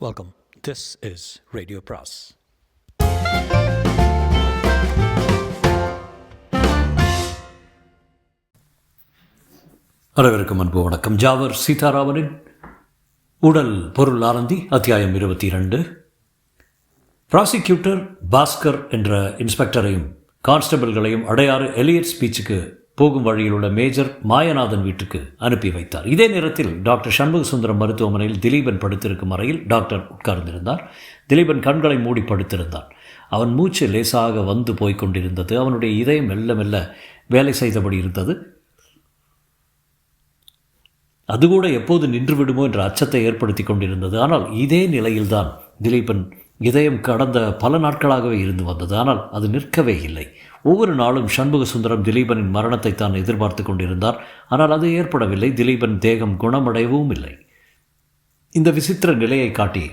Welcome. This is Radio Pras. வரவிருக்கும் அன்பு வணக்கம். ஜாவர் சீதாராமனின் உடல் பொருள் ஆனந்தி அத்தியாயம் 22. ப்ராசிக்யூட்டர் பாஸ்கர் என்ற இன்ஸ்பெக்டரையும் கான்ஸ்டபிள்களையும் அடையாறு எலியட் ஸ்பீச்சுக்கு போகும் வழியில் உள்ள மேஜர் மாயநாதன் வீட்டுக்கு அனுப்பி வைத்தார். இதே நேரத்தில் டாக்டர் சண்முகசுந்தரம் மருத்துவமனையில் திலீபன் படுத்திருக்கும் அறையில் டாக்டர் உட்கார்ந்திருந்தார். திலீபன் கண்களை மூடி படுத்திருந்தான். அவன் மூச்சு லேசாக வந்து போய்க் கொண்டிருந்தது. அவனுடைய இதயம் மெல்ல மெல்ல வேலை செய்தபடி இருந்தது. அது கூட எப்போது நின்றுவிடுமோ என்ற அச்சத்தை ஏற்படுத்தி கொண்டிருந்தது. ஆனால் இதே நிலையில்தான் திலீபன் இதயம் கடந்த பல நாட்களாகவே இருந்து வந்தது. ஆனால் அது நிற்கவே இல்லை. ஒவ்வொரு நாளும் சண்முகசுந்தரம் திலீபனின் மரணத்தை தான் எதிர்பார்த்து கொண்டிருந்தார். ஆனால் அது ஏற்படவில்லை. திலீபன் தேகம் குணமடையவும் இல்லை. இந்த விசித்திர நிலையை காட்டி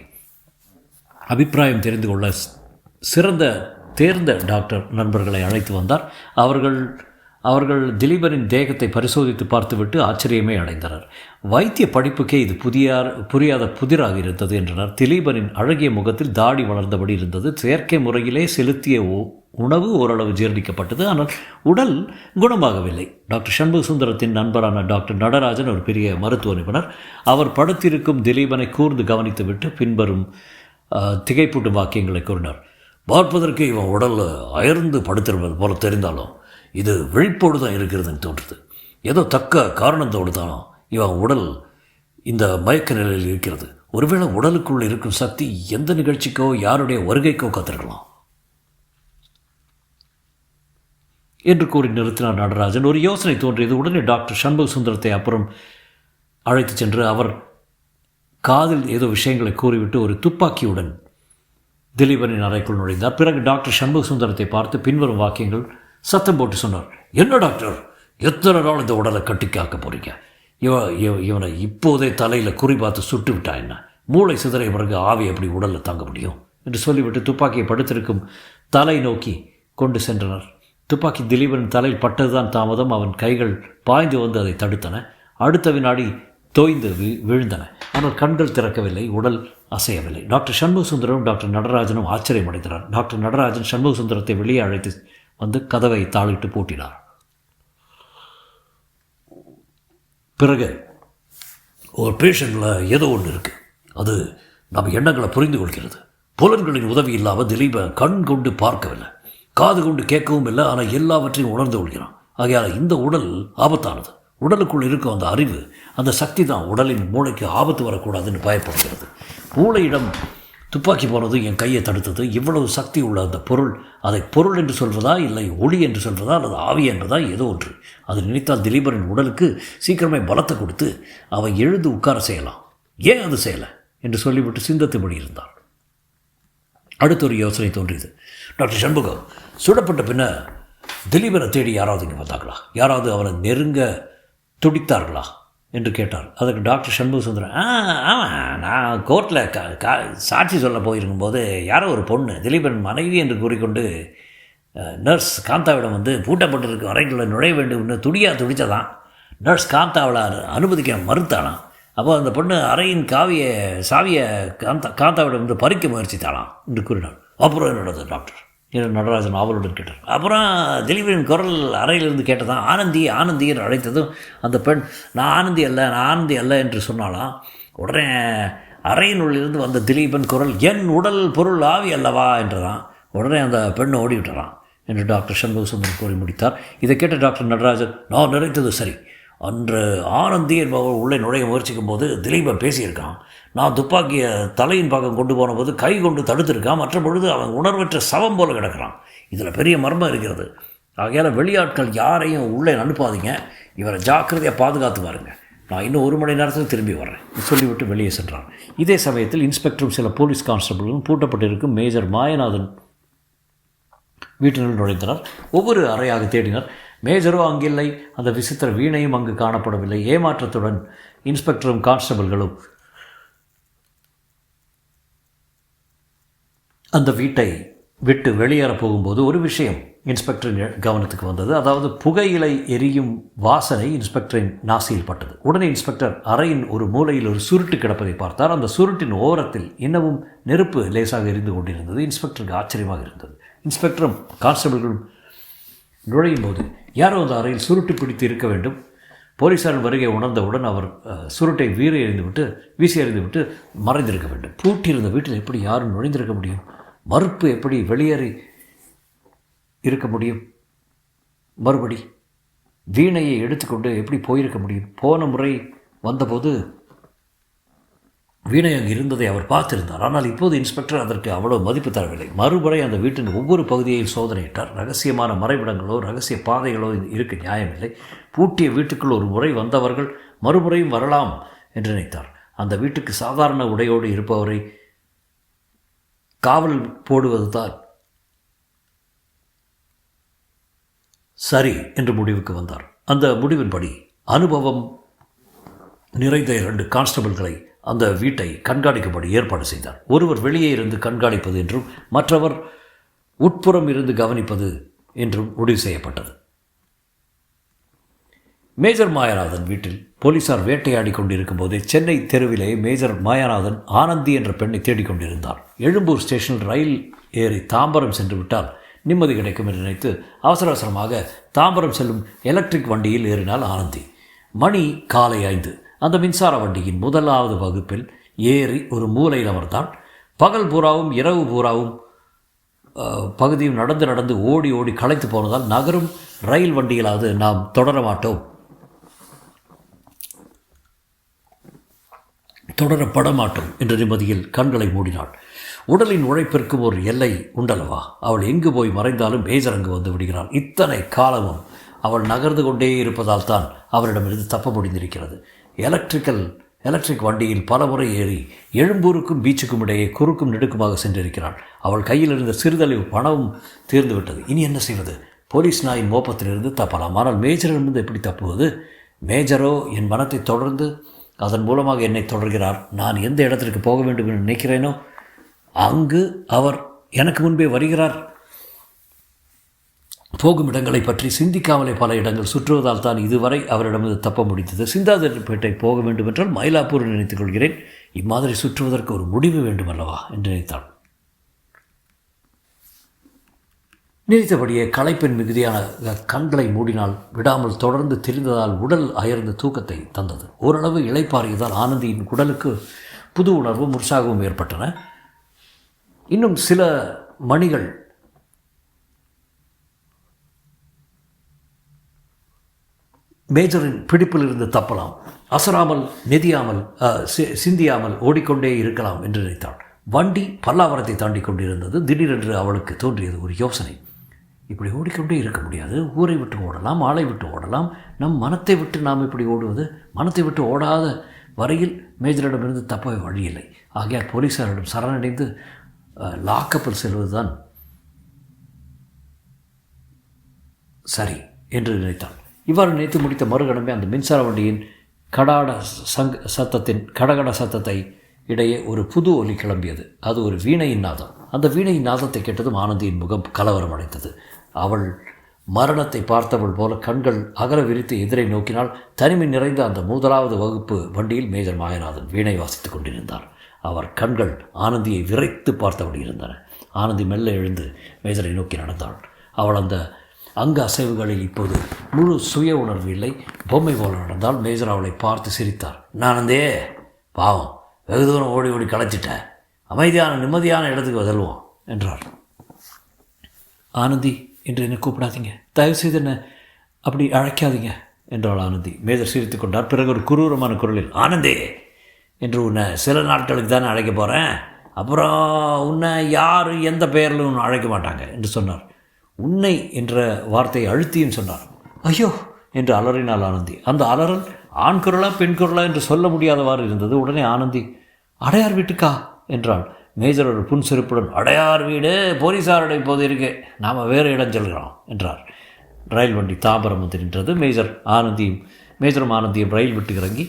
அபிப்பிராயம் தெரிந்து கொள்ள தேர்ந்த டாக்டர் நண்பர்களை அழைத்து வந்தார். அவர்கள் திலீபனின் தேகத்தை பரிசோதித்து பார்த்துவிட்டு ஆச்சரியமே அடைந்தனர். வைத்திய படிப்புக்கே இது புரியாத புதிராக இருந்தது என்றனர். திலீபனின் அழகிய முகத்தில் தாடி வளர்ந்தபடி இருந்தது. செயற்கை முறையிலே செலுத்திய உணவு ஓரளவு ஜீர்ணிக்கப்பட்டது. ஆனால் உடல் குணமாகவில்லை. டாக்டர் சண்முகசுந்தரத்தின் நண்பரான டாக்டர் நடராஜன் ஒரு பெரிய மருத்துவ நிபுணர். அவர் படுத்திருக்கும் திலீபனை கூர்ந்து கவனித்துவிட்டு பின்வரும் திகைப்பூட்டும் வாக்கியங்களை கூறினார். பார்ப்பதற்கு இவன் உடல் அயர்ந்து படுத்திருப்பது போல தெரிந்தாலும் இது விழிப்போடு தான் இருக்கிறதுன்னு தோன்றுது. ஏதோ தக்க காரணத்தோடு தான் இவன் உடல் இந்த மயக்க நிலையில் இருக்கிறது. ஒருவேளை உடலுக்குள் இருக்கும் சக்தி எந்த நிகழ்ச்சிக்கோ யாருடைய வருகைக்கோ காத்திருக்கலாம் என்று கூறி நிறுத்தினார் நடராஜன். ஒரு யோசனை தோன்றியது. உடனே டாக்டர் சண்முகசுந்தரத்தை அப்புறம் அழைத்து சென்று அவர் காதில் ஏதோ விஷயங்களை கூறிவிட்டு ஒரு துப்பாக்கியுடன் திலீபனின் அறைக்குள் நுழைந்தார். பிறகு டாக்டர் சண்முகசுந்தரத்தை பார்த்து பின்வரும் வாக்கியங்கள் சத்தம் போட்டு சொன்னார். என்ன டாக்டர், எத்தனை நாள் இந்த உடலை கட்டி காக்க போகிறீங்க? இவனை இப்போதே தலையில் குறி பார்த்து சுட்டு விட்டா என்ன? மூளை சிதறிய பிறகு ஆவி எப்படி உடலில் தாங்க முடியும் என்று சொல்லிவிட்டு துப்பாக்கியை படுத்திருக்கும் தலை நோக்கி கொண்டு சென்றனர். துப்பாக்கி திலீபனின் தலையில் பட்டதுதான் தாமதம். அவன் கைகள் பாய்ந்து வந்து அதை தடுத்தன. அடுத்த வினாடி தோய்ந்து விழுந்தன. ஆனால் கண்கள் திறக்கவில்லை, உடல் அசையவில்லை. டாக்டர் சண்முகசுந்தரம் டாக்டர் நடராஜனும் ஆச்சரியமடைந்தனர். டாக்டர் நடராஜன் சண்முகசுந்தரத்தை வெளியே அழைத்து வந்து கதவை தாளிட்டு பூட்டினார். பிறகு ஒரு பேஷண்டில் ஏதோ ஒன்று இருக்குது. அது நம்ம எண்ணங்களை புரிந்து கொள்கிறது. புலன்களின் உதவி இல்லாமல் திலீப கண் கொண்டு பார்க்கவில்லை, காது கொண்டு கேட்கவும் இல்லை. ஆனால் எல்லாவற்றையும் உணர்ந்து கொள்கிறான். ஆகையால் இந்த உடல் ஆபத்தானது. உடலுக்குள் இருக்கும் அந்த அறிவு, அந்த சக்தி தான் உடலின் மூளைக்கு ஆபத்து வரக்கூடாதுன்னு பயப்படுகிறது. மூளையிடம் துப்பாக்கி போனது என் கையை தடுத்தது. இவ்வளவு சக்தி உள்ள அந்த பொருள், அதை பொருள் என்று சொல்வதா இல்லை ஒளி என்று சொல்வதா அல்லது ஆவி என்பதா ஏதோ ஒன்று. அது நினைத்தால் திலீபனின் உடலுக்கு சீக்கிரமே பலத்தை கொடுத்து அவன் எழுந்து உட்கார செய்யலாம். ஏன் அது செய்யலை என்று சொல்லிவிட்டு சிந்தத்துபடி இருந்தார். அடுத்த ஒரு யோசனை தோன்றியது. டாக்டர் சண்முகம் சுடப்பட்ட பின்ன திலீபனை தேடி யாராவது இங்கே வந்தாங்களா? யாராவது அவனை நெருங்க துடித்தார்களா என்று கேட்டார். அதற்கு டாக்டர் சண்முகசுந்தரம், ஆமாம், நான் கோர்ட்டில் சாட்சி சொல்ல போயிருக்கும்போது யாரோ ஒரு பொண்ணு திலீபன் மனைவி என்று கூறிக்கொண்டு நர்ஸ் காந்தாவிடம் வந்து பூட்டப்பட்டிருக்கும் அறைக்குள்ளே நுழைய வேண்டும்னு துடித்ததான். நர்ஸ் காந்தாவில் அனுமதிக்க மறுத்தாளாம். அப்போ அந்த பொண்ணு அறையின் சாவியை காந்தாவிடம் வந்து பறிக்க முயற்சித்தாளாம் என்று கூறினார். அப்புறம் என்ன நடந்தது டாக்டர் என்று நடராஜன் ஆவலுடன் கேட்டார். அப்புறம் திலீபனின் குரல் அறையிலிருந்து கேட்டதான். ஆனந்தி ஆனந்தி என்று அழைத்ததும் அந்த பெண் நான் ஆனந்தி அல்ல என்று சொன்னாலாம். உடனே அறையினுள்ளிருந்து வந்த திலீபன் குரல் என் உடல் பொருள் ஆவி அல்லவா என்றதான். உடனே அந்த பெண் ஓடிவிட்டலாம் என்று டாக்டர் சண்முகசுந்தரம் கூறி முடித்தார். இதை கேட்ட டாக்டர் நடராஜன், நான் நினைத்தது சரி. அன்று ஆனந்தி என்பவர் உள்ளே நுழைய முயற்சிக்கும் போது திலீபன் பேசியிருக்கான். நான் துப்பாக்கியை தலையின் பக்கம் கொண்டு போன போது கை கொண்டு தடுத்திருக்கான். மற்ற பொழுது அவன் உணர்வற்ற சவம் போல கிடக்கிறான். இதில் பெரிய மர்மம் இருக்கிறது. ஆகையால் வெளியாட்கள் யாரையும் உள்ளே அனுப்பாதீங்க. இவரை ஜாக்கிரதையாக பாதுகாத்து பாருங்க. நான் இன்னும் 1 மணி நேரத்தில் திரும்பி வர்றேன் சொல்லிவிட்டு வெளியே சென்றான். இதே சமயத்தில் இன்ஸ்பெக்டரும் சில போலீஸ் கான்ஸ்டபிளும் பூட்டப்பட்டிருக்கும் மேஜர் மாயநாதன் வீட்டினுள் நுழைந்தனர். ஒவ்வொரு அறையாக தேடினர். மேஜரோ அங்கில்லை. அந்த விசித்திர வீணையும் அங்கு காணப்படவில்லை. ஏமாற்றத்துடன் இன்ஸ்பெக்டரும் கான்ஸ்டபிள்களும் அந்த வீட்டை விட்டு வெளியேறப் போகும்போது ஒரு விஷயம் இன்ஸ்பெக்டரின் கவனத்துக்கு வந்தது. அதாவது புகையிலை எரியும் வாசனை இன்ஸ்பெக்டரின் நாசியில் பட்டது. உடனே இன்ஸ்பெக்டர் அறையின் ஒரு மூலையில் ஒரு சுருட்டு கிடப்பதை பார்த்தார். அந்த சுருட்டின் ஓரத்தில் இன்னமும் நெருப்பு லேசாக எரிந்து கொண்டிருந்தது. இன்ஸ்பெக்டருக்கு ஆச்சரியமாக இருந்தது. இன்ஸ்பெக்டரும் கான்ஸ்டபிள்களும் நுழையும் போது யாரோ அந்த அறையில் சுருட்டு பிடித்து இருக்க வேண்டும். போலீஸாரின் வருகை உணர்ந்தவுடன் அவர் சுருட்டை வீசி எறிந்துவிட்டு மறைந்திருக்க வேண்டும். பூட்டியிருந்த வீட்டில் எப்படி யாரும் நுழைந்திருக்க முடியும்? மறுப்பு எப்படி வெளியேறி இருக்க முடியும்? மறுபடி வீணையை எடுத்துக்கொண்டு எப்படி போயிருக்க முடியும்? போன முறை வந்தபோது வீணை அங்கு இருந்ததை அவர் பார்த்திருந்தார். ஆனால் இப்போது இன்ஸ்பெக்டர் அதற்கு அவ்வளோ மதிப்பு தரவில்லை. மறுமுறை அந்த வீட்டின் ஒவ்வொரு பகுதியையும் சோதனையிட்டார். ரகசியமான மறைவிடங்களோ ரகசிய பாதைகளோ இருக்க நியாயமில்லை. பூட்டிய வீட்டுக்குள் ஒரு முறை வந்தவர்கள் மறுமுறையும் வரலாம் என்று நினைத்தார். அந்த வீட்டுக்கு சாதாரண உடையோடு இருப்பவரை காவல் போடுவது தான் சரி என்று முடிவுக்கு வந்தார். அந்த முடிவின்படி அனுபவம் நிறைந்த 2 கான்ஸ்டபிள்களை அந்த வீட்டை கண்காணிக்கும்படி ஏற்பாடு செய்தார். ஒருவர் வெளியே இருந்து கண்காணிப்பது என்றும் மற்றவர் உட்புறம் இருந்து கவனிப்பது என்றும் முடிவு செய்யப்பட்டது. மேஜர் மாயநாதன் வீட்டில் போலீசார் வேட்டையாடி கொண்டிருக்கும் போதே சென்னை தெருவிலே மேஜர் மாயநாதன் ஆனந்தி என்ற பெண்ணை தேடிக்கொண்டிருந்தார். எழும்பூர் ஸ்டேஷனில் ரயில் ஏறி தாம்பரம் சென்று விட்டால் நிம்மதி கிடைக்கும் என்று நினைத்து அவசர அவசரமாக தாம்பரம் செல்லும் எலக்ட்ரிக் வண்டியில் ஏறினாள் ஆனந்தி. மணி காலை 5. அந்த மின்சார வண்டியின் முதலாவது வகுப்பில் ஏறி ஒரு மூலையில் அமர்ந்தாள். பகல் பூராவும் இரவு பூராவும் பகுதியும் நடந்து நடந்து ஓடி ஓடி களைத்து போனதால் நகரும் ரயில் வண்டியிலாவது நாம் தொடர மாட்டோம், தொடரப்பட மாட்டோம் என்ற நிம்மதியில் கண்களை மூடினாள். உடலின் உழைப்பிற்கும் ஒரு எல்லை உண்டல்லவா? அவள் எங்கு போய் மறைந்தாலும் மேஜர் அங்கு வந்து விடுகிறாள். இத்தனை காலமும் அவள் நகர்ந்து கொண்டே இருப்பதால் தான் அவரிடமிருந்து தப்ப முடிந்திருக்கிறது. எலக்ட்ரிக் வண்டியில் பல முறை ஏறி எழும்பூருக்கும் பீச்சுக்கும் இடையே குறுக்கும் நெடுக்குமாக சென்றிருக்கிறாள். அவள் கையில் இருந்த சிறிதளவு பணமும் தீர்ந்துவிட்டது. இனி என்ன செய்வது? போலீஸ் நாயின் மோப்பத்திலிருந்து தப்பலாம். ஆனால் மேஜரிடமிருந்து எப்படி தப்புவது? மேஜரோ என் மனத்தை தொடர்ந்து அதன் மூலமாக என்னை தொடர்கிறார். நான் எந்த இடத்திற்கு போக வேண்டும் என்று நினைக்கிறேனோ அங்கு அவர் எனக்கு முன்பே வருகிறார். போகும் இடங்களை பற்றி சிந்திக்காமலே பல இடங்கள் சுற்றுவதால் தான் இதுவரை அவரிடமிருந்து தப்ப முடிந்தது. சிந்தாதிரிப்பேட்டை போக வேண்டும் என்றால் மயிலாப்பூர் நினைத்துக் கொள்கிறேன். இம்மாதிரி சுற்றுவதற்கு ஒரு முடிவு வேண்டும் அல்லவா என்று நினைத்தாள். நினைத்தபடியே களைப்பின் மிகுதியான கண்களை மூடினால் விடாமல் தொடர்ந்து தெரிந்ததால் உடல் அயர்ந்த தூக்கத்தை தந்தது. ஓரளவு இளைப்பாறியதால் ஆனந்தியின் உடலுக்கு புது உணர்வும் உற்சாகமும் ஏற்பட்டன. இன்னும் சில மணிகள் மேஜரின் பிடிப்பில் இருந்து தப்பலாம், அசராமல் நெதியாமல் சிந்தியாமல் ஓடிக்கொண்டே இருக்கலாம் என்று நினைத்தாள். வண்டி பல்லாவரத்தை தாண்டி கொண்டிருந்தது. திடீரென்று அவளுக்கு தோன்றியது ஒரு யோசனை. இப்படி ஓடிக்கொண்டே இருக்க முடியாது. ஊரை விட்டு ஓடலாம், ஆளை விட்டு ஓடலாம். நம் மனத்தை விட்டு நாம் இப்படி ஓடுவது? மனத்தை விட்டு ஓடாத வரையில் மேஜரிடமிருந்து தப்ப வழியில்லை. ஆகையால் போலீஸாரிடம் சரணடைந்து லாக்கப்பில் செல்வதுதான் சரி என்று நினைத்தாள். இவ்வாறு நினைத்து முடித்த மறுகணமே அந்த மின்சார வண்டியின் கடகட சத்தத்தை இடையே ஒரு புது ஒலி கிளம்பியது. அது ஒரு வீணையின் நாதம். அந்த வீணையின் நாதத்தை கேட்டதும் ஆனந்தியின் முகம் கலவரம் அடைந்தது. அவள் மரணத்தை பார்த்தவள் போல கண்கள் அகல விரித்து எதிரை நோக்கினால் தனிமை நிறைந்த அந்த முதலாவது வகுப்பு வண்டியில் மேஜர் மாயநாதன் வீணை வாசித்துக் கொண்டிருந்தார். அவர் கண்கள் ஆனந்தியை விரைத்து பார்த்தபடி இருந்தன. ஆனந்தி மெல்ல எழுந்து மேஜரை நோக்கி நடந்தாள். அவள் அந்த அங்கு அசைவுகளில் இப்போது முழு சுய உணர்வு இல்லை. பொம்மை போல நடந்தால். மேஜர் அவளை பார்த்து சிரித்தார். ஆனந்தே, பாவம், வெகு தூரம் ஓடி ஓடி களைச்சிட்டேன். அமைதியான நிம்மதியான இடத்துக்கு செல்வோம் என்றார். ஆனந்தி என்று என்னை கூப்பிடாதீங்க, தயவுசெய்து என்ன அப்படி அழைக்காதீங்க என்றாள் ஆனந்தி. மேஜர் சிரித்து கொண்டார். பிறகு ஒரு குரூரமான குரலில், ஆனந்தே என்று உன்னை சில நாட்களுக்கு தானே அழைக்க போகிறேன், அப்புறம் உன்னை யார் எந்த பெயரில் உன்னை அழைக்க மாட்டாங்க என்று சொன்னார். உன்னை என்ற வார்த்தையை அழுத்தியும் சொன்னார். ஐயோ என்று அலறினாள் ஆனந்தி. அந்த அலறல் ஆண் குரலா பெண் குரலா என்று சொல்ல முடியாதவாறு இருந்தது. உடனே ஆனந்தி, அடையார் வீட்டுக்கா என்றாள். மேஜர் ஒரு புன்சிரிப்புடன், அடையார் வீடு போலீஸாருடைய இப்போது இருக்கு, நாம் வேறு இடம் செல்கிறோம் என்றார். ரயில் வண்டி தாம்பரம் வந்து நின்றது. மேஜரும் ஆனந்தியும் ரயில் விட்டு இறங்கி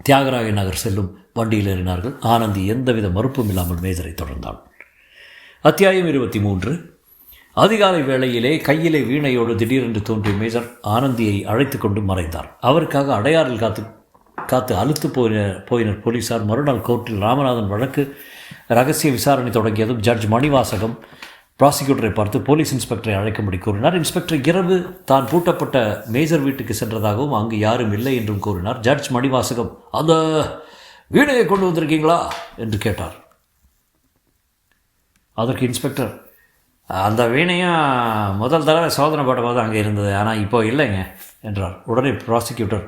தியாகராய நகர் செல்லும் வண்டியில் ஏறினார்கள். ஆனந்தி எந்தவித மறுப்பும் இல்லாமல் மேஜரை தொடர்ந்தாள். அத்தியாயம் 23. அதிகாலை வேளையிலே கையிலே வீணையோடு திடீரென்று தோன்றிய மேஜர் ஆனந்தியை அழைத்து கொண்டு மறைந்தார். அவருக்காக அடையாறில் காத்து அழுத்து போயினர் போலீசார். மறுநாள் கோர்ட்டில் ராமநாதன் வழக்கு ரகசிய விசாரணை தொடங்கியதும் ஜட்ஜ் மணிவாசகம் ப்ராசிக்யூட்டரை பார்த்து போலீஸ் இன்ஸ்பெக்டரை அழைக்கும்படி கூறினார். இன்ஸ்பெக்டர் இரவு தான் பூட்டப்பட்ட மேஜர் வீட்டுக்கு சென்றதாகவும் அங்கு யாரும் இல்லை என்றும் கூறினார். ஜட்ஜ் மணிவாசகம், அந்த வீணையை கொண்டு வந்திருக்கீங்களா என்று கேட்டார். அதற்கு இன்ஸ்பெக்டர், அந்த வீணையும் முதல் தடவை சோதனை போடும்போது அங்கே இருந்தது, ஆனால் இப்போ இல்லைங்க என்றார். உடனே ப்ராசிக்யூட்டர்,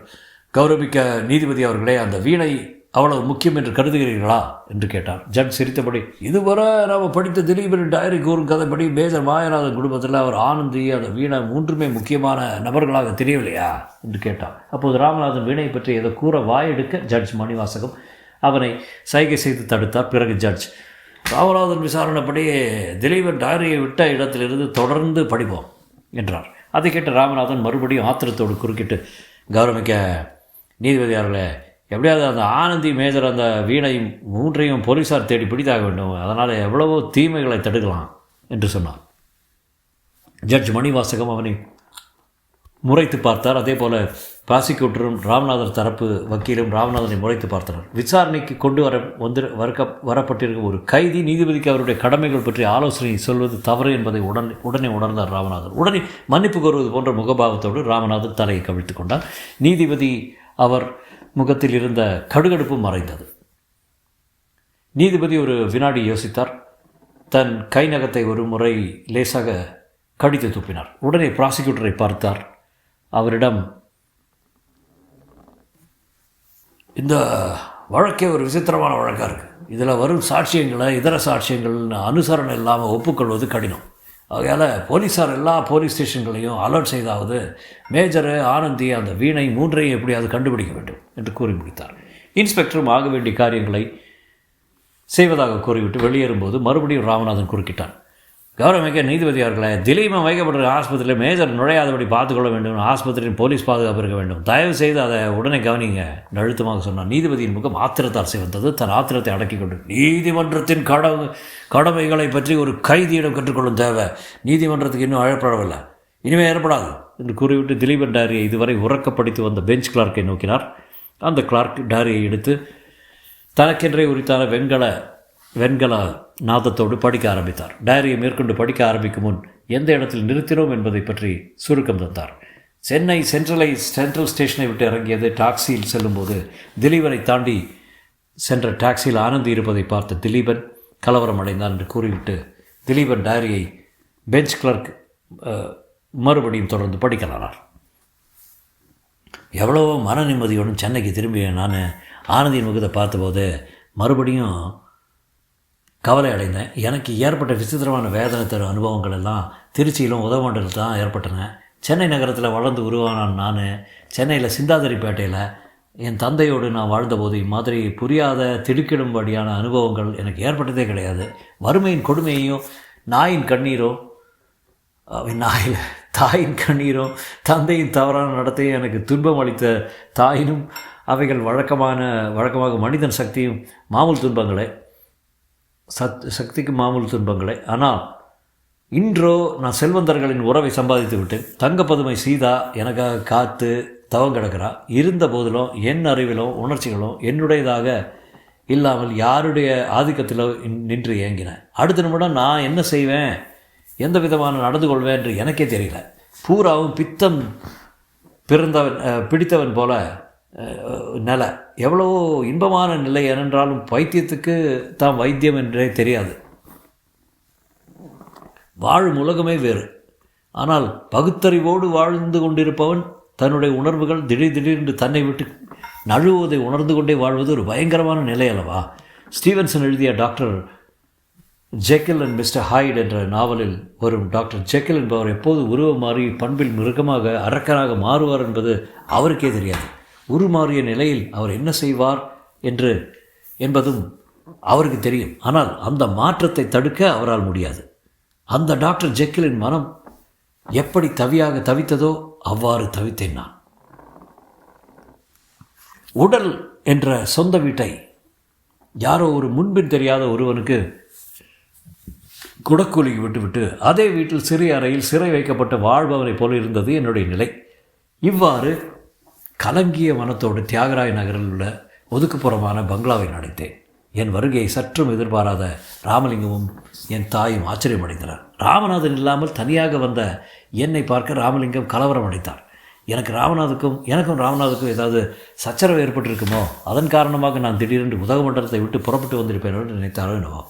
கௌரவிக்க நீதிபதி அவர்களே, அந்த வீணை அவ்வளவு முக்கியம் என்று கருதுகிறீர்களா என்று கேட்டார். ஜட்ஜ் சிரித்தபடி, இதுவரை நாம் படித்த திலீபன் டைரி கூறும் கதைப்படி மேஜர் மாயநாதன் குடும்பத்தில் அவர் ஆனந்தி அந்த வீணை மூன்றுமே முக்கியமான நபர்களாக தெரியவில்லையா என்று கேட்டார். அப்போது ராமநாதன் வீணை பற்றி ஏதோ கூற வாயெடுக்க ஜட்ஜ் மணிவாசகம் அவனை சைகை செய்து தடுத்தார். பிறகு ஜட்ஜ், ராமநாதன் விசாரணைப்படி திலீபன் டைரியை விட்ட இடத்திலிருந்து தொடர்ந்து படிப்போம் என்றார். அதை கேட்ட ராமநாதன் மறுபடியும் ஆத்திரத்தோடு குறுக்கிட்டு, கௌரவிக்க நீதிபதி அவர்களே, எப்படியாவது அந்த ஆனந்தி மேஜர் அந்த வீணை மூன்றையும் போலீஸார் தேடி பிடித்தாக வேண்டும், அதனால் எவ்வளவோ தீமைகளை தடுக்கலாம் என்று சொன்னார். ஜட்ஜ் மணிவாசகம் அவனை முறைத்து பார்த்தார். அதே போல் ப்ராசிக்யூட்டரும் ராமநாதன் தரப்பு வக்கீலும் ராமநாதனை முறைத்து பார்த்தனர். விசாரணைக்கு கொண்டு வரப்பட்டிருக்கும் ஒரு கைதி நீதிபதிக்கு அவருடைய கடமைகள் பற்றி ஆலோசனை சொல்வது தவறு என்பதை உடனே உணர்ந்தார் ராமநாதன். உடனே மன்னிப்பு கோருவது போன்ற முகபாவத்தோடு ராமநாதன் தலையை கவிழ்த்து கொண்டார். நீதிபதி அவர் முகத்தில் இருந்த கடுகடுப்பு மறைந்தது. நீதிபதி ஒரு வினாடி யோசித்தார். தன் கை நகத்தை ஒரு முறை லேசாக கடித்து துப்பினார். உடனே ப்ராசிக்யூட்டரை பார்த்தார். அவரிடம், இந்த வழக்கே ஒரு விசித்திரமான வழக்காக இருக்குது. இதில் வரும் சாட்சியங்களை இதர சாட்சியங்கள்னு அனுசரணை இல்லாமல் ஒப்புக்கொள்வது கடினம். ஆகையால் போலீஸார் எல்லா போலீஸ் ஸ்டேஷன்களையும் அலர்ட் செய்தாவது மேஜரு ஆனந்தி அந்த வீணை மூன்றையும் எப்படியாவது கண்டுபிடிக்க வேண்டும் என்று கூறி முடித்தார். இன்ஸ்பெக்டரும் ஆக வேண்டிய காரியங்களை செய்வதாக கூறிவிட்டு வெளியேறும்போது மறுபடியும் ராமநாதன் குறுக்கிட்டான். கௌரவமிக்க நீதிபதி அவர்களே, திலீபன் வைக்கப்பட்டிருக்க ஆஸ்பத்திரியில் மேஜர் நுழையாதபடி பார்த்துக்கொள்ள வேண்டும். ஆஸ்பத்திரியின் போலீஸ் பாதுகாப்பு இருக்க வேண்டும். தயவு செய்து அதை உடனே கவனிங்க அழுத்தமாக சொன்னார். நீதிபதியின் முகம் ஆத்திரத்தால் சிவந்தது. தன் ஆத்திரத்தை அடக்கிக் கொண்டு, நீதிமன்றத்தின் கடமைகளை பற்றி ஒரு கைதியிடம் கற்றுக்கொள்ளும் தேவை நீதிமன்றத்துக்கு இன்னும் அழைப்படவில்லை, இனிமேல் ஏற்படாது என்று கூறிவிட்டு திலீபன் டைரியை இதுவரை உறக்கப்படித்து வந்த பெஞ்ச் கிளார்க்கை நோக்கினார். அந்த கிளார்க் டைரியை எடுத்து தனக்கென்றே உரித்தான வெண்கல நாதத்தோடு படிக்க ஆரம்பித்தார். டைரியை மேற்கொண்டு படிக்க ஆரம்பிக்கும் முன் எந்த இடத்தில் நிறுத்தினோம் என்பதை பற்றி சுருக்கம் தந்தார். சென்னை சென்ட்ரல் ஸ்டேஷனை விட்டு இறங்கியது. டாக்ஸியில் செல்லும்போது திலீபனை தாண்டி சென்ற டாக்ஸியில் ஆனந்தி இருப்பதை பார்த்த திலீபன் கலவரம் அடைந்தான் என்று கூறிவிட்டு திலீபன் டைரியை பெஞ்ச் கிளர்க் மறுபடியும் தொடர்ந்து படிக்கலானார். எவ்வளவோ மன நிம்மதியோடும் சென்னைக்கு திரும்பிய நான் ஆனந்தியின் முகத்தை பார்த்தபோது மறுபடியும் கவலை அடைந்தேன். எனக்கு ஏற்பட்ட விசித்திரமான வேதனை தரும் அனுபவங்கள் எல்லாம் திருச்சியிலும் உதவமண்டலத்தில் தான் ஏற்பட்டன. சென்னை நகரத்தில் வளர்ந்து உருவானான் நான். சென்னையில் சிந்தாதிரிப்பேட்டையில் என் தந்தையோடு நான் வாழ்ந்தபோது இம்மாதிரி புரியாத திடுக்கிடும்படியான அனுபவங்கள் எனக்கு ஏற்பட்டதே கிடையாது. வறுமையின் கொடுமையையும் தாயின் கண்ணீரும் தந்தையின் தவறான நடத்தையும் எனக்கு துன்பம் அளித்த தாயினும் அவைகள் வழக்கமாக மனிதன் சக்தியும் மாமூல் துன்பங்களே சக்திக்கு மாமூல் துன்பங்களே. ஆனால் இன்றோ நான் செல்வந்தர்களின் உறவை சம்பாதித்து விட்டேன். தங்கப்பதுமை சீதா எனக்காக காத்து தவம் கிடக்கிறா. இருந்த போதிலும் என் அறிவிலும் உணர்ச்சிகளும் என்னுடையதாக இல்லாமல் யாருடைய ஆதிக்கத்திலோ நின்று ஏங்கினேன். அடுத்த நிமிடம் நான் என்ன செய்வேன், எந்த விதமான நடந்து கொள்வேன் என்று எனக்கே தெரியல. பூராவும் பித்தம் பிடித்தவன் போல நிலை. எவ்வளவோ இன்பமான நிலை. ஏனென்றாலும் வைத்தியத்துக்கு தான் வைத்தியம் என்றே தெரியாது. வாழும் உலகமே வேறு. ஆனால் பகுத்தறிவோடு வாழ்ந்து கொண்டிருப்பவன் தன்னுடைய உணர்வுகள் திடீரென்று தன்னை விட்டு நழுவுவதை உணர்ந்து கொண்டே வாழ்வது ஒரு பயங்கரமான நிலை அல்லவா? ஸ்டீவன்சன் எழுதிய டாக்டர் ஜெக்கில் அண்ட் மிஸ்டர் ஹைட் என்ற நாவலில் வரும் டாக்டர் ஜெக்கில் என்பவர் எப்போது உருவம் மாறி பண்பில் மிருகமாக அரக்கனாக மாறுவார் என்பது அவருக்கே தெரியாது. உருமாறிய நிலையில் அவர் என்ன செய்வார் என்பதும் அவருக்கு தெரியும். ஆனால் அந்த மாற்றத்தை தடுக்க அவரால் முடியாது. அந்த டாக்டர் ஜெக்கிலின் மனம் எப்படி தவித்ததோ அவ்வாறு தவித்தேன் நான். உடல் என்ற சொந்த வீட்டை யாரோ ஒரு முன்பின் தெரியாத ஒருவனுக்கு குடக்கூலிக்கு விட்டுவிட்டு அதே வீட்டில் சிறிய அறையில் சிறை வைக்கப்பட்டு வாழ்பவனைப் போல இருந்தது என்னுடைய நிலை. இவ்வாறு கலங்கிய மனத்தோடு தியாகராய நகரில் உள்ள ஒதுக்குப்புறமான பங்களாவை அடைத்தேன். என் வருகையை சற்றும் எதிர்பாராத ராமலிங்கமும் என் தாயும் ஆச்சரியமடைந்தனர். ராமநாதன் இல்லாமல் தனியாக வந்த என்னை பார்க்க ராமலிங்கம் கலவரம் அடைத்தார். எனக்கும் ராமநாதுக்கும் ஏதாவது சச்சரவு ஏற்பட்டிருக்குமோ, அதன் காரணமாக நான் திடீரென்று உதகமண்டலத்தை விட்டு புறப்பட்டு வந்திருப்பேன் என்று நினைத்தாரோ என்னவோ.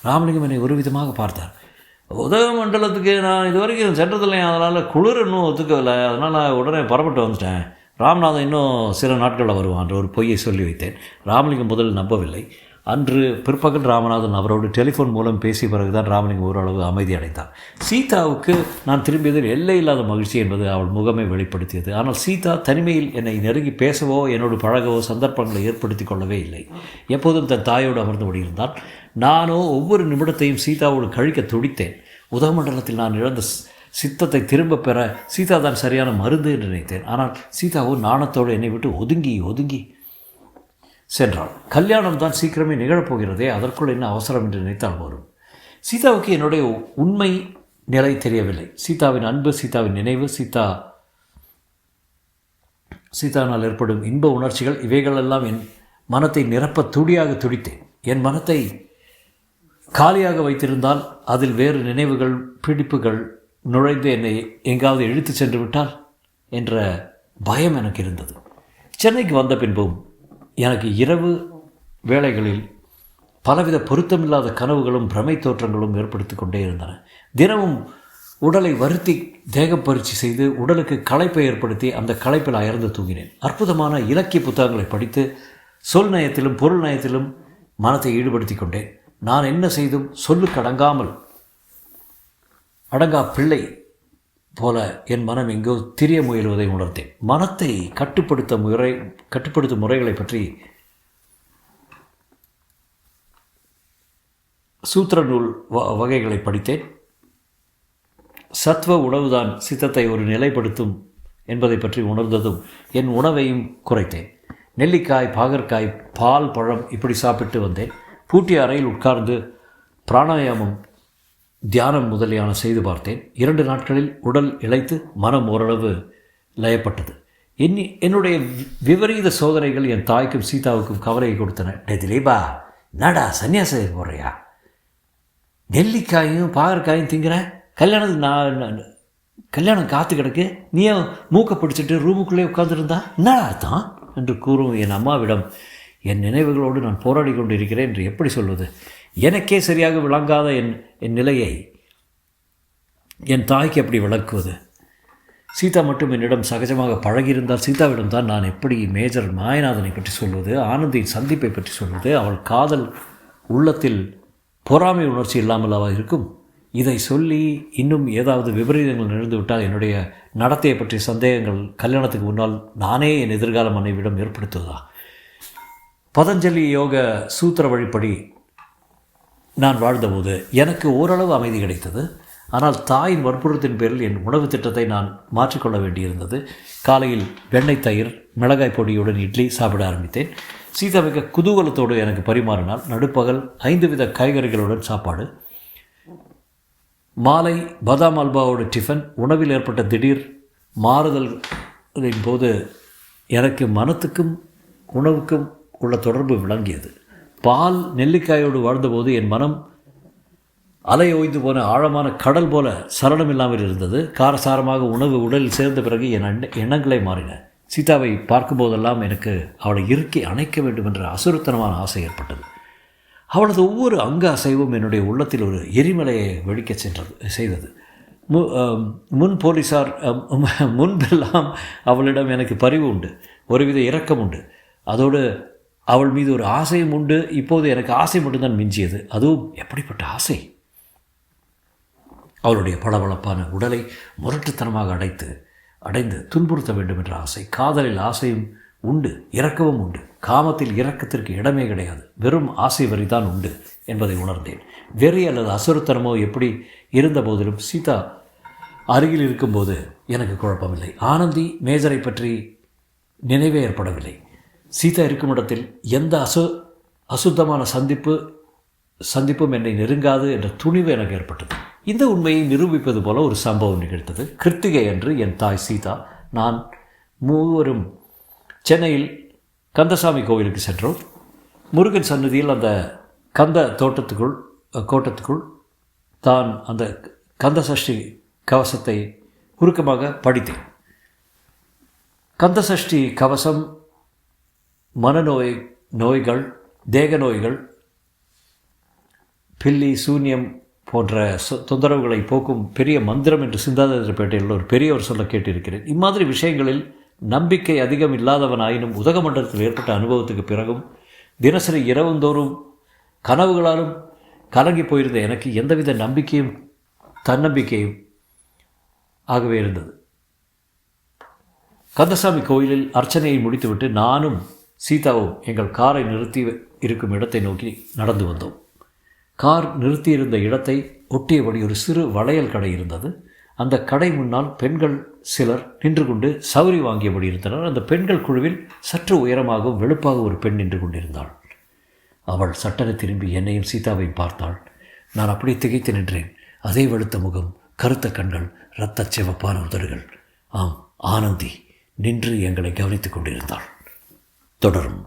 ராமலிங்கம் என்னை ஒரு விதமாக பார்த்தார். உதகமண்டலத்துக்கு நான் இது வரைக்கும் சென்றதில்லை, அதனால் குளிர் இன்னும் ஒத்துக்கவில்லை, அதனால் உடனே புறப்பட்டு வந்துட்டேன். ராமநாதன் இன்னும் சில நாட்களில் வருவான் என்ற ஒரு பொய்யை சொல்லி வைத்தேன். ராமலிங்கம் முதலில் நம்பவில்லை. அன்று பிற்பகல் ராமநாதன் அவரோடு டெலிஃபோன் மூலம் பேசிய பிறகுதான் ராமலிங்கம் ஓரளவு அமைதி அடைந்தார். சீதாவுக்கு நான் திரும்பியதில் எல்லை இல்லாத மகிழ்ச்சி என்பது அவள் முகமே வெளிப்படுத்தியது. ஆனால் சீதா தனிமையில் என்னை நெருங்கி பேசவோ என்னோடு பழகவோ சந்தர்ப்பங்களை ஏற்படுத்தி கொள்ளவே இல்லை. எப்போதும் தன் தாயோடு அமர்ந்து முடியிருந்தான். நானோ ஒவ்வொரு நிமிடத்தையும் சீதாவோடு கழிக்க துடித்தேன். உதகமண்டலத்தில் நான் இழந்த சித்தத்தை திரும்ப பெற சீதா தான் சரியான மருந்து என்று நினைத்தேன். ஆனால் சீதாவோ நாணத்தோடு என்னை விட்டு ஒதுங்கி சென்றாள். கல்யாணம் தான் சீக்கிரமே நிகழப்போகிறதே, அதற்குள் என்ன அவசரம் என்று நினைத்தால் வரும். சீதாவுக்கு என்னுடைய உண்மை நிலை தெரியவில்லை. சீதாவின் அன்பு, சீதாவின் நினைவு, சீதாவினால் ஏற்படும் இன்ப உணர்ச்சிகள், இவைகளெல்லாம் என் மனத்தை நிரப்ப துடித்தேன். என் மனத்தை காலியாக வைத்திருந்தால் அதில் வேறு நினைவுகள், பிடிப்புகள் நுழைந்து என்னை எங்காவது இழுத்து சென்று விட்டால் என்ற பயம் எனக்கு இருந்தது. சென்னைக்கு வந்த பின்பும் எனக்கு இரவு வேளைகளில் பலவித பொருத்தமில்லாத கனவுகளும் பிரமை தோற்றங்களும் ஏற்படுத்தி கொண்டே இருந்தன. தினமும் உடலை வருத்தி தேகப்பயிற்சி செய்து உடலுக்கு களைப்பை ஏற்படுத்தி அந்த களைப்பில் அயர்ந்து தூங்கினேன். அற்புதமான இலக்கிய புத்தகங்களை படித்து சொல் நயத்திலும் பொருள் நயத்திலும் மனத்தை ஈடுபடுத்தி கொண்டேன். நான் என்ன செய்தும் சொல்லுக்கு அடங்கா பிள்ளை போல என் மனம் எங்கோ திரிய முயலுவதை உணர்த்தேன். மனத்தை கட்டுப்படுத்தும் முறைகளை பற்றி சூத்திர நூல் வகைகளை படித்தேன். சத்வ உணவுதான் சித்தத்தை ஒரு நிலைப்படுத்தும் என்பதை பற்றி உணர்ந்ததும் என் உணவையும் குறைத்தேன். நெல்லிக்காய், பாகற்காய், பால், பழம் இப்படி சாப்பிட்டு வந்தேன். பூட்டிய அறையில் உட்கார்ந்து பிராணாயாமம், தியானம் முதலியான செய்து பார்த்தேன். 2 நாட்களில் உடல் இளைத்து மனம் ஓரளவு லயப்பட்டது. என்னுடைய விபரீத சோதனைகள் என் தாய்க்கும் சீதாவுக்கும் கவலையை கொடுத்தன. திலீபா, நாடா சன்னியாச போடுறியா? நெல்லிக்காயும் பாகற்காயும் திங்கிற? கல்யாணம் காத்து கிடக்கு, நீயே மூக்க பிடிச்சிட்டு ரூமுக்குள்ளே உட்கார்ந்துருந்தா என்னடா அர்த்தம் என்று கூறும் என் அம்மாவிடம் என் நினைவுகளோடு நான் போராடி கொண்டு இருக்கிறேன் என்று எப்படி சொல்வது? எனக்கே சரியாக விளங்காத என் நிலையை என் தாய்க்கு எப்படி விளக்குவது? சீதா மட்டும் என்னிடம் சகஜமாக பழகியிருந்தால் சீதாவிடம் தான் நான் எப்படி மேஜர் மாயநாதனை பற்றி சொல்வது, ஆனந்தியின் சந்திப்பை பற்றி சொல்வது? அவள் காதல் உள்ளத்தில் பொறாமை உணர்ச்சி இல்லாமல் அவள் இருக்கும். இதை சொல்லி இன்னும் ஏதாவது விபரீதங்கள் நிகழ்ந்துவிட்டால் என்னுடைய நடத்தையை பற்றிய சந்தேகங்கள் கல்யாணத்துக்கு முன்னால் நானே என் எதிர்கால மனைவியிடம் ஏற்படுத்துவதா? பதஞ்சலி யோக சூத்திர வழிப்படி நான் வாழ்ந்தபோது எனக்கு ஓரளவு அமைதி கிடைத்தது. ஆனால் தாயின் வற்புறுத்தின் பேரில் என் உணவு திட்டத்தை நான் மாற்றிக்கொள்ள வேண்டியிருந்தது. காலையில் வெண்ணெய், தயிர், மிளகாய் பொடியுடன் இட்லி சாப்பிட ஆரம்பித்தேன். சீதா மிக குதூகலத்தோடு எனக்கு பரிமாறினால். நடுப்பகல் 5 வித காய்கறிகளுடன் சாப்பாடு. மாலை பாதாம் அல்வாவோட டிஃபன். உணவில் ஏற்பட்ட திடீர் மாறுதலின் போது எனக்கு மனத்துக்கும் உணவுக்கும் உள்ள தொடர்பு விளங்கியது. பால், நெல்லிக்காயோடு வாழ்ந்தபோது என் மனம் அலை ஓய்ந்து போன ஆழமான கடல் போல சலனமில்லாமல் இருந்தது. காரசாரமாக உணவு உடலில் சேர்ந்த பிறகு என் எண்ணங்களை மாறின. சீதாவை பார்க்கும்போதெல்லாம் எனக்கு அவளை இறுக்கி அணைக்க வேண்டும் என்ற அசுரத்தனமான ஆசை ஏற்பட்டது. அவளது ஒவ்வொரு அங்க அசைவும் என்னுடைய உள்ளத்தில் ஒரு எரிமலையை வெடிக்க செய்தது. முன்பெல்லாம் அவளிடம் எனக்கு பரிவு உண்டு, ஒருவித இரக்கம் உண்டு, அதோடு அவள் மீது ஒரு ஆசையும் உண்டு. இப்போது எனக்கு ஆசை மட்டும்தான் மிஞ்சியது. அதுவும் எப்படிப்பட்ட ஆசை! அவளுடைய பளபளப்பான உடலை முரட்டுத்தனமாக அடைந்து துன்புறுத்த வேண்டும் என்ற ஆசை. காதலில் ஆசையும் உண்டு, இரக்கமும் உண்டு. காமத்தில் இரக்கத்திற்கு இடமே கிடையாது, வெறும் ஆசை வரிதான் உண்டு என்பதை உணர்ந்தேன். வெறி அல்லது அசுரத்தனமோ எப்படி இருந்த போதிலும் சீதா அருகில் இருக்கும்போது எனக்கு குழப்பமில்லை. ஆனந்தி, மேஜரை பற்றி நினைவே ஏற்படவில்லை. சீதா இருக்கும் இடத்தில் எந்த அசுத்தமான சந்திப்பு சந்திப்பும் என்னை நெருங்காது என்ற துணிவு எனக்கு ஏற்பட்டது. இந்த உண்மையை நிரூபிப்பது போல ஒரு சம்பவம் நிகழ்த்தது. கிருத்திகை அன்று என் தாய் சீதா நான் மூவரும் சென்னையில் கந்தசாமி கோவிலுக்கு சென்றோம். முருகன் சன்னதியில் அந்த கந்த கோட்டத்துக்குள் தான் அந்த கந்த சஷ்டி கவசத்தை உருக்கமாக படித்தேன். கந்த சஷ்டி கவசம் நோய்கள், தேக நோய்கள், பில்லி, சூன்யம் போன்ற தொந்தரவுகளை போக்கும் பெரிய மந்திரம் என்று சிந்தாதிரிப்பேட்டையில் ஒரு பெரியவர் சொல்ல கேட்டிருக்கிறேன். இம்மாதிரி விஷயங்களில் நம்பிக்கை அதிகம் இல்லாதவனாயினும் உதகமண்டலத்தில் ஏற்பட்ட அனுபவத்துக்கு பிறகும் தினசரி இரவுந்தோறும் கனவுகளாலும் கலங்கி போயிருந்த எனக்கு எந்தவித நம்பிக்கையும் தன்னம்பிக்கையும் ஆகவே இருந்தது. கந்தசாமி கோயிலில் அர்ச்சனையை முடித்துவிட்டு நானும் சீதாவும் எங்கள் காரை நிறுத்தி இருக்கும் இடத்தை நோக்கி நடந்து வந்தோம். கார் நிறுத்தியிருந்த இடத்தை ஒட்டியபடி ஒரு சிறு வளையல் கடை இருந்தது. அந்த கடை முன்னால் பெண்கள் சிலர் நின்று கொண்டு சௌரி வாங்கியபடி இருந்தனர். அந்த பெண்கள் குழுவில் சற்று உயரமாகவும் வெளுப்பாக ஒரு பெண் நின்று கொண்டிருந்தாள். அவள் சட்டென திரும்பி என்னையும் சீதாவையும் பார்த்தாள். நான் அப்படியே திகைத்து நின்றேன். அதே வெளுத்த முகம், கருத்த கண்கள், இரத்தச் சிவப்பான உதடுகள். ஆம், ஆனந்தி நின்று எங்களை கவனித்துக் கொண்டிருந்தாள். தொடரும்.